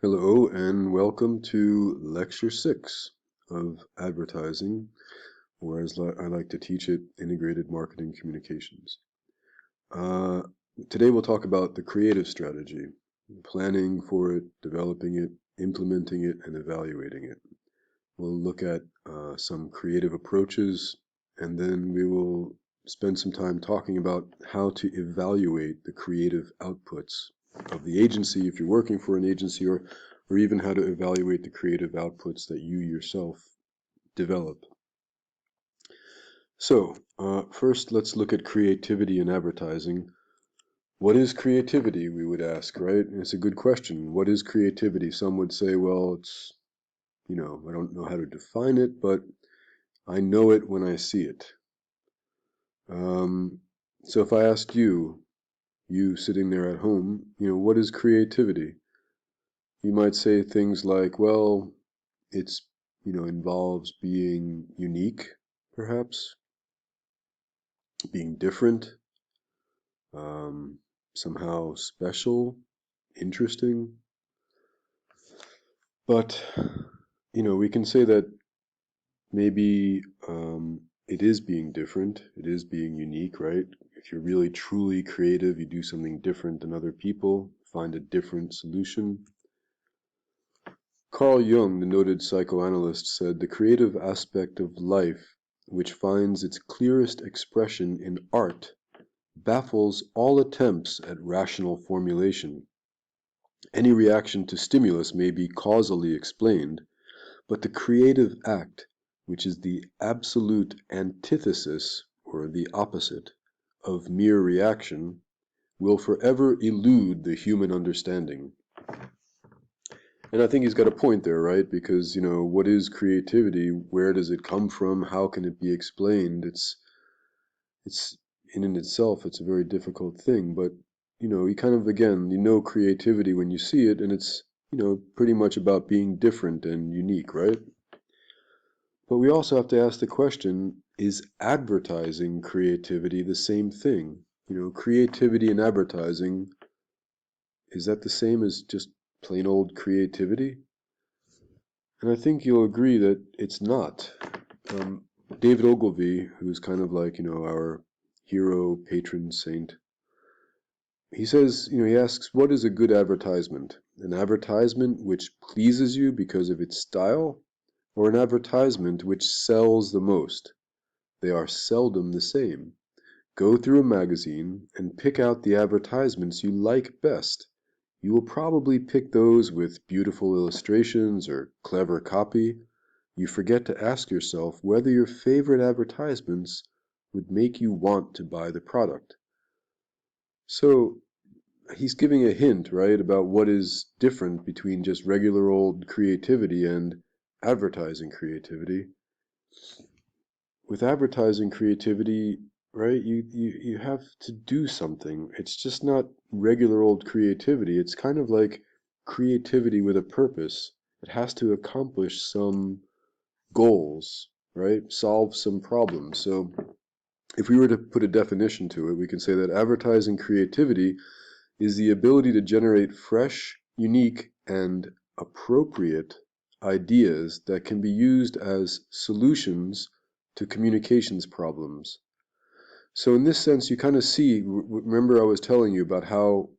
Hello and welcome to Lecture 6 of Advertising, or as I like to teach it, Integrated Marketing Communications. Today we'll talk about the creative strategy, planning for it, developing it, implementing it, and evaluating it. We'll look at some creative approaches, and then we will spend some time talking about how to evaluate the creative outputs of the agency if you're working for an agency, or even how to evaluate the creative outputs that you yourself develop. So, first let's look at creativity in advertising. What is creativity, we would ask, right? And it's a good question. What is creativity? Some would say, well, it's, I don't know how to define it, but I know it when I see it. So if I asked you sitting there at home, what is creativity? You might say things like, well, it's, involves being unique, perhaps, being different, somehow special, interesting. But, we can say that maybe it is being different, it is being unique, right? If you're really truly creative, you do something different than other people, find a different solution. Carl Jung, the noted psychoanalyst, said, "The creative aspect of life, which finds its clearest expression in art, baffles all attempts at rational formulation. Any reaction to stimulus may be causally explained, but the creative act, which is the absolute antithesis, or the opposite, of mere reaction, will forever elude the human understanding." And I think he's got a point there, right? Because, what is creativity? Where does it come from? How can it be explained? It's in and itself, it's a very difficult thing. But, you kind of, again, creativity when you see it, and it's, pretty much about being different and unique, right? But we also have to ask the question, is advertising creativity the same thing? Creativity in advertising, is that the same as just plain old creativity? And I think you'll agree that it's not. David Ogilvy, who's kind of like, our hero, patron saint, he says, he asks, what is a good advertisement? An advertisement which pleases you because of its style, or an advertisement which sells the most? They are seldom the same. Go through a magazine and pick out the advertisements you like best. You will probably pick those with beautiful illustrations or clever copy. You forget to ask yourself whether your favorite advertisements would make you want to buy the product. So he's giving a hint, right, about what is different between just regular old creativity and advertising creativity. With advertising creativity, right, you have to do something. It's just not regular old creativity. It's kind of like creativity with a purpose. It has to accomplish some goals, right? Solve some problems. So if we were to put a definition to it, we can say that advertising creativity is the ability to generate fresh, unique, and appropriate ideas that can be used as solutions to communications problems. So in this sense, you kind of see, remember I was telling you about how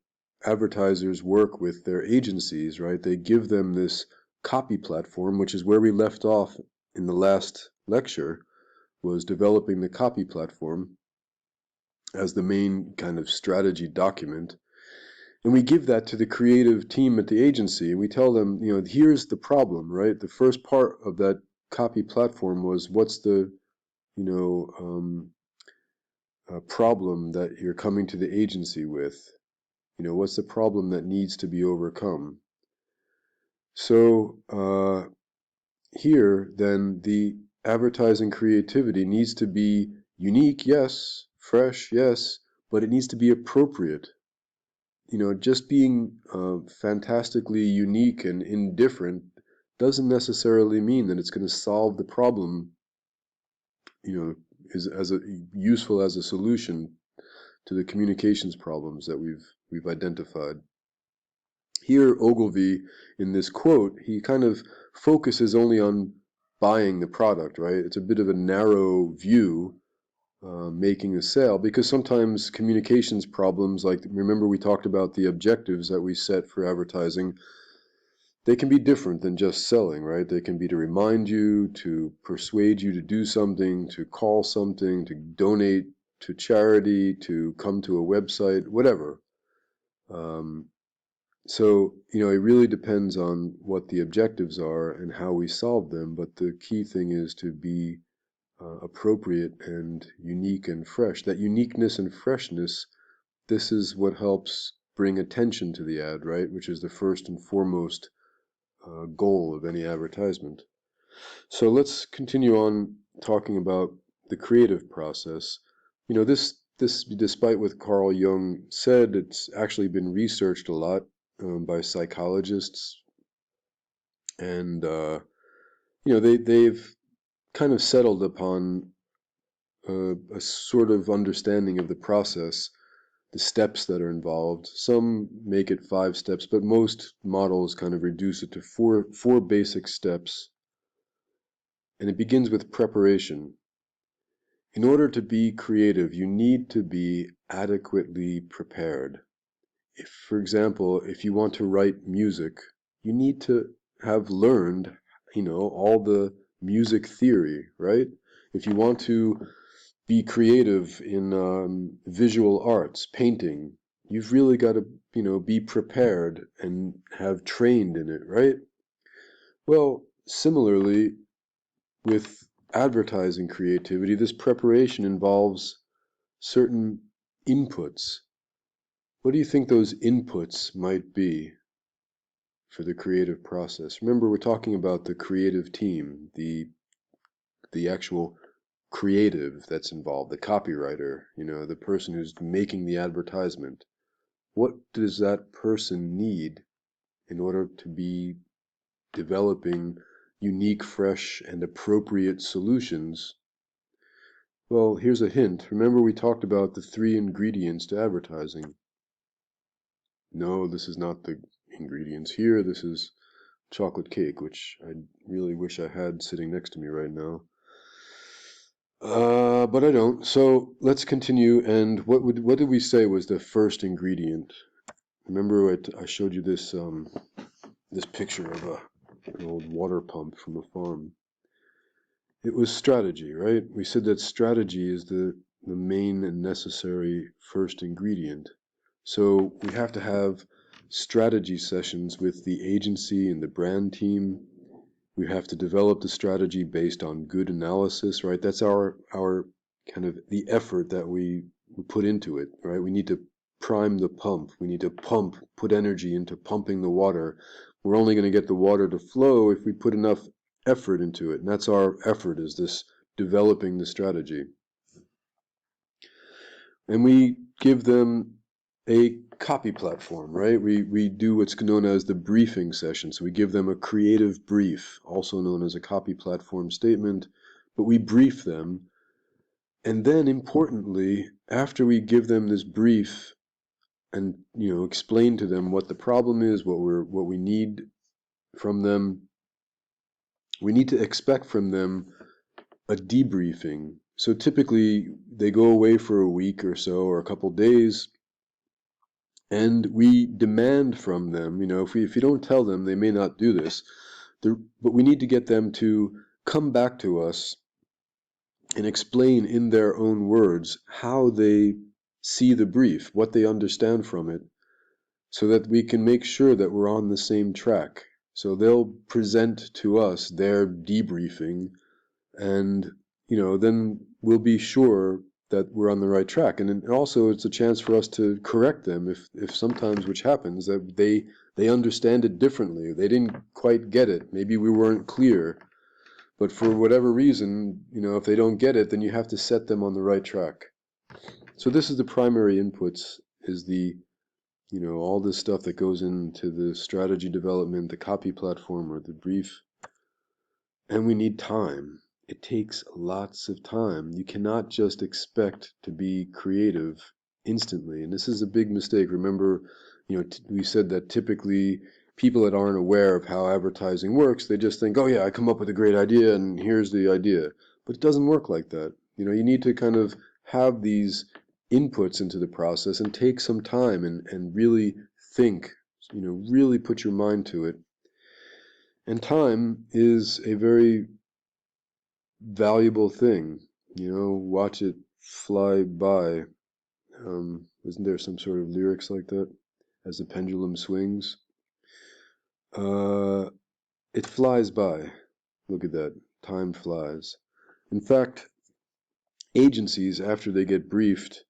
advertisers work with their agencies, right? They give them this copy platform, which is where we left off in the last lecture, was developing the copy platform as the main kind of strategy document. And we give that to the creative team at the agency, and we tell them, here's the problem, right? The first part of that copy platform was, what's the, problem that you're coming to the agency with? What's the problem that needs to be overcome? So here, then, the advertising creativity needs to be unique, yes, fresh, yes, but it needs to be appropriate. Just being fantastically unique and indifferent doesn't necessarily mean that it's going to solve the problem, is as useful as a solution to the communications problems that we've identified. Here, Ogilvy, in this quote, he kind of focuses only on buying the product, right? It's a bit of a narrow view, making a sale, because sometimes communications problems, like remember we talked about the objectives that we set for advertising, they can be different than just selling, right? They can be to remind you, to persuade you to do something, to call something, to donate to charity, to come to a website, whatever. So, it really depends on what the objectives are and how we solve them, but the key thing is to be appropriate and unique and fresh. That uniqueness and freshness, this is what helps bring attention to the ad, right? Which is the first and foremost goal of any advertisement. So let's continue on talking about the creative process. This, despite what Carl Jung said, it's actually been researched a lot by psychologists, and they've kind of settled upon a sort of understanding of the process, the steps that are involved. Some make it 5 steps, but most models kind of reduce it to four basic steps. And it begins with preparation. In order to be creative, you need to be adequately prepared. If, for example, if you want to write music, you need to have learned, all the music theory, right? If you want to be creative in visual arts, painting, you've really got to, be prepared and have trained in it, right? Well, similarly, with advertising creativity, this preparation involves certain inputs. What do you think those inputs might be for the creative process? Remember, we're talking about the creative team, the actual creative that's involved, the copywriter, the person who's making the advertisement. What does that person need in order to be developing unique, fresh, and appropriate solutions? Well, here's a hint. Remember we talked about the 3 ingredients to advertising. No, this is not the ingredients here. This is chocolate cake, which I really wish I had sitting next to me right now. But I don't. So let's continue. And what did we say was the first ingredient? Remember I showed you this this picture of an old water pump from a farm. It was strategy, right? We said that strategy is the main and necessary first ingredient. So we have to have strategy sessions with the agency and the brand team. We have to develop the strategy based on good analysis, right? That's our kind of the effort that we put into it, right? We need to prime the pump. We need to put energy into pumping the water. We're only going to get the water to flow if we put enough effort into it. And that's our effort, is this developing the strategy. And we give them a copy platform, right? We do what's known as the briefing session. So we give them a creative brief, also known as a copy platform statement, but we brief them. And then importantly, after we give them this brief and, explain to them what the problem is, what we need from them, we need to expect from them a debriefing. So typically they go away for a week or so, or a couple days, and we demand from them, if you don't tell them, they may not do this, but we need to get them to come back to us and explain in their own words how they see the brief, what they understand from it, so that we can make sure that we're on the same track. So they'll present to us their debriefing, and then we'll be sure that we're on the right track. And also it's a chance for us to correct them if sometimes, which happens, that they understand it differently. They didn't quite get it. Maybe we weren't clear. But for whatever reason, if they don't get it, then you have to set them on the right track. So this is the primary inputs, is the, all this stuff that goes into the strategy development, the copy platform, or the brief. And we need time. It takes lots of time. You cannot just expect to be creative instantly. And this is a big mistake. Remember, we said that typically people that aren't aware of how advertising works, they just think, oh yeah, I come up with a great idea and here's the idea. But it doesn't work like that. You need to kind of have these inputs into the process and take some time and really think, really put your mind to it. And time is a very valuable thing. Watch it fly by. Isn't there some sort of lyrics like that? As the pendulum swings. Uh, it flies by. Look at that. Time flies. In fact, agencies, after they get briefed,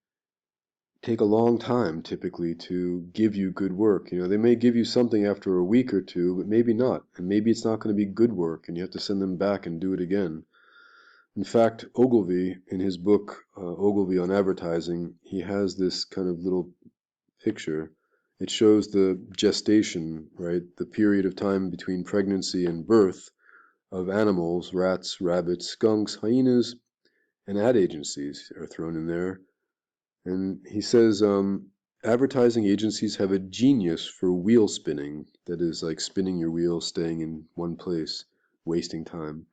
take a long time typically to give you good work. They may give you something after a week or two, but maybe not. And maybe it's not going to be good work, and you have to send them back and do it again. In fact, Ogilvy, in his book, Ogilvy on Advertising, he has this kind of little picture. It shows the gestation, right? The period of time between pregnancy and birth of animals, rats, rabbits, skunks, hyenas, and ad agencies are thrown in there. And he says, advertising agencies have a genius for wheel spinning. That is like spinning your wheel, staying in one place, wasting time.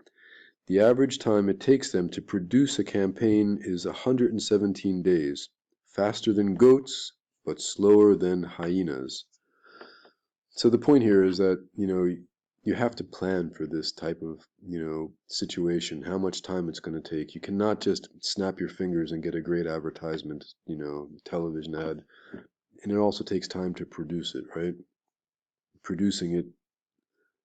The average time it takes them to produce a campaign is 117 days, faster than goats, but slower than hyenas. So the point here is that, you have to plan for this type of, situation, how much time it's going to take. You cannot just snap your fingers and get a great advertisement, television ad. And it also takes time to produce it, right? Producing it,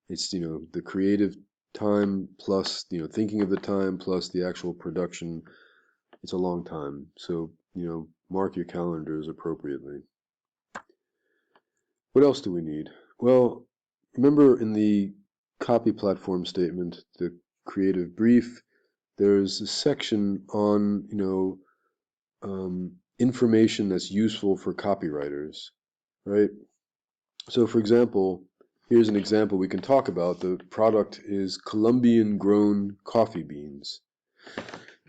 it's, the creative time plus, thinking of the time plus the actual production. It's a long time. So, mark your calendars appropriately. What else do we need? Well, remember in the copy platform statement, the creative brief, there's a section on, information that's useful for copywriters, right? So for example, here's an example we can talk about. The product is Colombian grown coffee beans.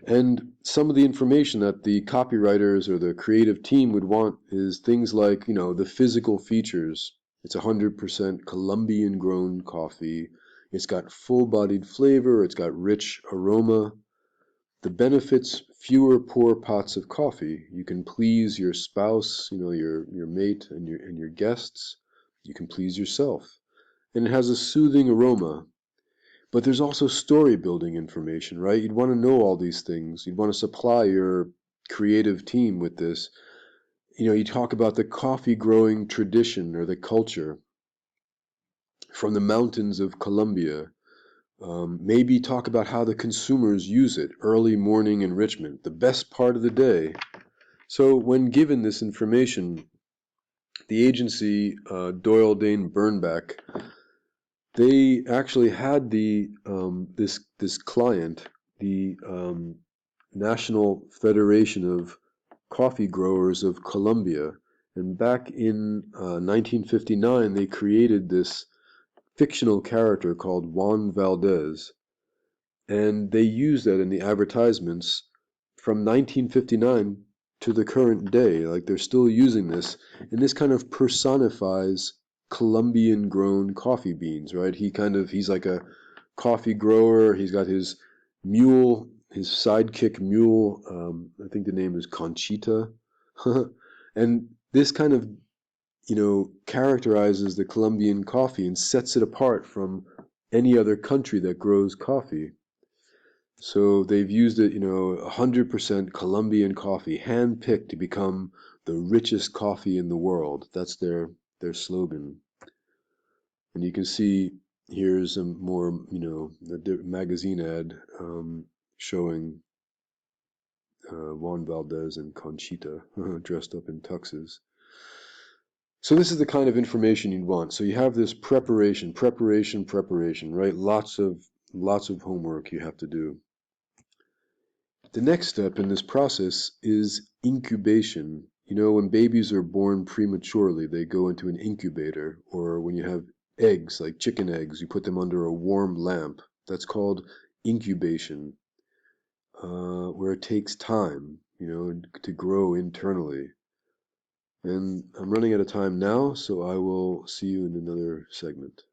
And some of the information that the copywriters or the creative team would want is things like, the physical features. It's 100% Colombian grown coffee. It's got full-bodied flavor. It's got rich aroma. The benefits, fewer poor pots of coffee. You can please your spouse, your mate and your guests. You can please yourself. And it has a soothing aroma. But there's also story building information, right? You'd want to know all these things. You'd want to supply your creative team with this. You talk about the coffee growing tradition or the culture from the mountains of Colombia. Maybe talk about how the consumers use it, early morning enrichment, the best part of the day. So when given this information, the agency, Doyle Dane Bernbach, they actually had this client, the National Federation of Coffee Growers of Colombia, and back in 1959 they created this fictional character called Juan Valdez, and they used that in the advertisements from 1959 to the current day. Like they're still using this, and this kind of personifies Colombian grown coffee beans, right? He's like a coffee grower. He's got his mule, his sidekick mule. I think the name is Conchita. And this kind of, characterizes the Colombian coffee and sets it apart from any other country that grows coffee. So they've used it, 100% Colombian coffee, hand-picked to become the richest coffee in the world. That's their slogan. And you can see here's a more, a magazine ad showing Juan Valdez and Conchita dressed up in tuxes. So this is the kind of information you'd want. So you have this preparation, right? Lots of homework you have to do. The next step in this process is incubation. When babies are born prematurely, they go into an incubator, or when you have eggs, like chicken eggs, you put them under a warm lamp. That's called incubation, where it takes time, to grow internally. And I'm running out of time now, so I will see you in another segment.